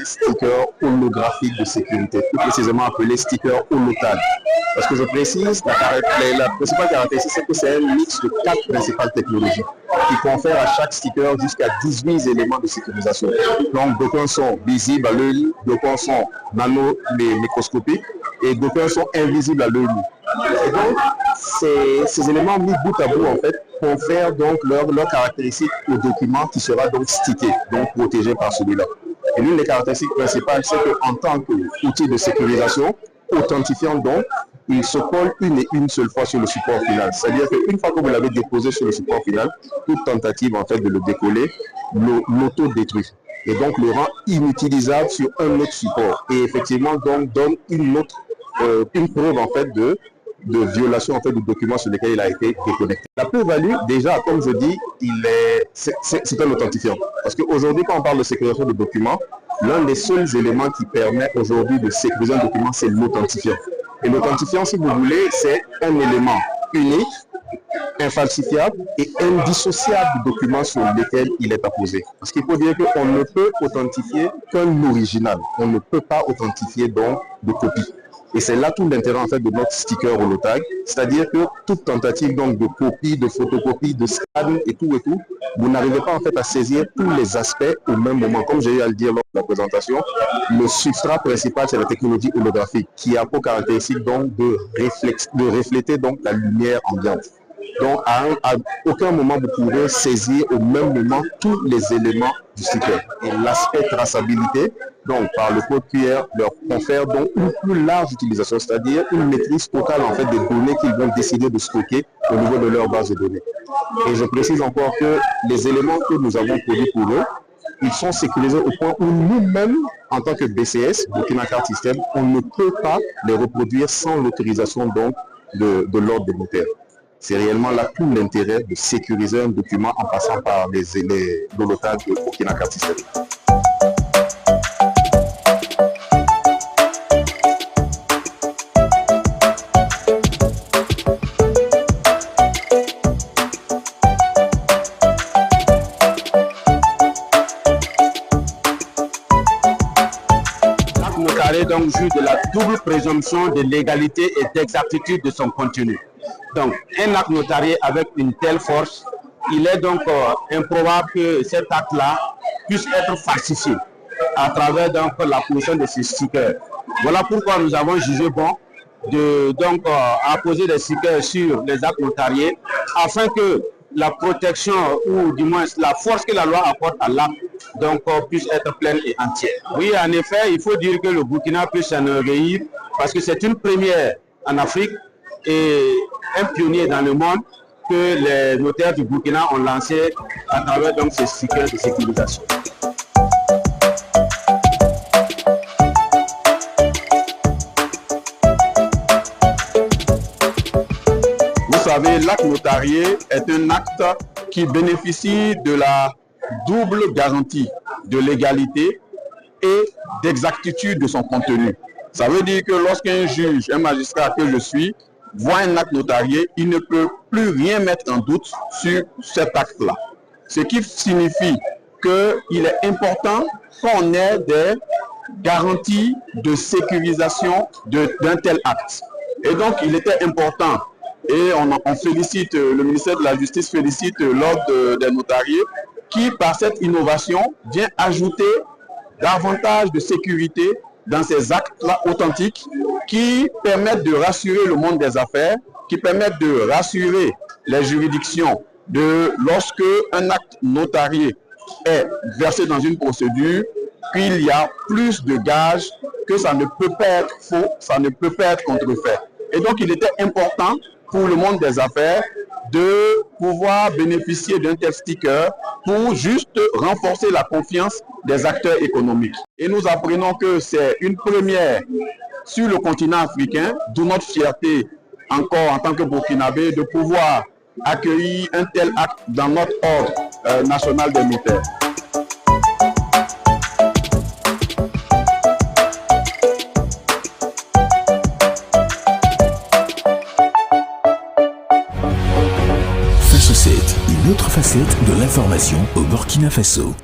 des stickers holographiques de sécurité, plus précisément appelés stickers holotags. Parce que je précise, la principale caractéristique, c'est que c'est un mix de 4 principales technologies qui confèrent à chaque sticker jusqu'à 18 éléments de sécurisation. Donc, d'aucuns sont visibles à l'œil, d'aucuns sont microscopiques et d'aucuns sont invisibles à l'œil. Et donc, ces éléments mis bout à bout, en fait, confèrent donc leur caractéristique au document qui sera donc stické, donc protégé par celui-là. Et l'une des caractéristiques principales, c'est qu'en tant qu'outil de sécurisation, authentifiant donc, il se colle une seule fois sur le support final. C'est-à-dire qu'une fois que vous l'avez déposé sur le support final, toute tentative en fait de le décoller l'auto-détruit. Et donc le rend inutilisable sur un autre support. Et effectivement donc donne une preuve en fait de violation en fait du document sur lequel il a été déconnecté. La plus-value, déjà, comme je dis, c'est un authentifiant. Parce qu'aujourd'hui, quand on parle de sécurisation de documents, l'un des seuls éléments qui permet aujourd'hui de sécuriser un document, c'est l'authentifiant. Et l'authentifiant, si vous voulez, c'est un élément unique, infalsifiable et indissociable du document sur lequel il est apposé. Parce qu'il faut dire qu'on ne peut authentifier qu'un original. On ne peut pas authentifier donc de copie. Et c'est là tout l'intérêt en fait de notre sticker holotag, c'est-à-dire que toute tentative donc de copie, de photocopie, de scan et tout, vous n'arrivez pas en fait à saisir tous les aspects au même moment. Comme j'ai eu à le dire lors de la présentation, le substrat principal c'est la technologie holographique qui a pour caractéristique donc de refléter donc la lumière ambiante. Donc à aucun moment vous pourrez saisir au même moment tous les éléments du sticker. Et l'aspect traçabilité, donc par le code QR, leur confère donc une plus large utilisation, c'est-à-dire une maîtrise totale en fait des données qu'ils vont décider de stocker au niveau de leur base de données. Et je précise encore que les éléments que nous avons produits pour eux, ils sont sécurisés au point où nous-mêmes, en tant que BCS, Burkina Card System, on ne peut pas les reproduire sans l'autorisation donc de l'ordre des notaires. C'est réellement là tout l'intérêt de sécuriser un document en passant par l'holotage de Burkina Card System. L'acte notarié donc joue de la double présomption de légalité et d'exactitude de son contenu. Donc, un acte notarié avec une telle force, il est donc improbable que cet acte-là puisse être falsifié à travers donc la position de ces stickers. Voilà pourquoi nous avons jugé bon de apposer des stickers sur les actes notariés afin que la protection ou du moins la force que la loi apporte à l'acte puisse être pleine et entière. Oui, en effet, il faut dire que le Burkina peut s'enorgueillir parce que c'est une première en Afrique et un pionnier dans le monde que les notaires du Burkina ont lancé à travers donc ces stickers de sécurisation. Vous savez, l'acte notarié est un acte qui bénéficie de la double garantie de légalité et d'exactitude de son contenu. Ça veut dire que lorsqu'un juge, un magistrat que je suis, voit un acte notarié, il ne peut plus rien mettre en doute sur cet acte-là. Ce qui signifie qu'il est important qu'on ait des garanties de sécurisation d'un tel acte. Et donc, il était important, et on félicite, le ministère de la Justice félicite l'ordre des notariés, qui, par cette innovation, vient ajouter davantage de sécurité dans ces actes-là authentiques qui permettent de rassurer le monde des affaires, qui permettent de rassurer les juridictions lorsque un acte notarié est versé dans une procédure, qu'il y a plus de gages, que ça ne peut pas être faux, ça ne peut pas être contrefait. Et donc il était important pour le monde des affaires de pouvoir bénéficier d'un tel sticker pour juste renforcer la confiance des acteurs économiques. Et nous apprenons que c'est une première sur le continent africain, d'où notre fierté encore en tant que Burkinabé de pouvoir accueillir un tel acte dans notre ordre national des notaires. Une autre facette de l'information au Burkina Faso.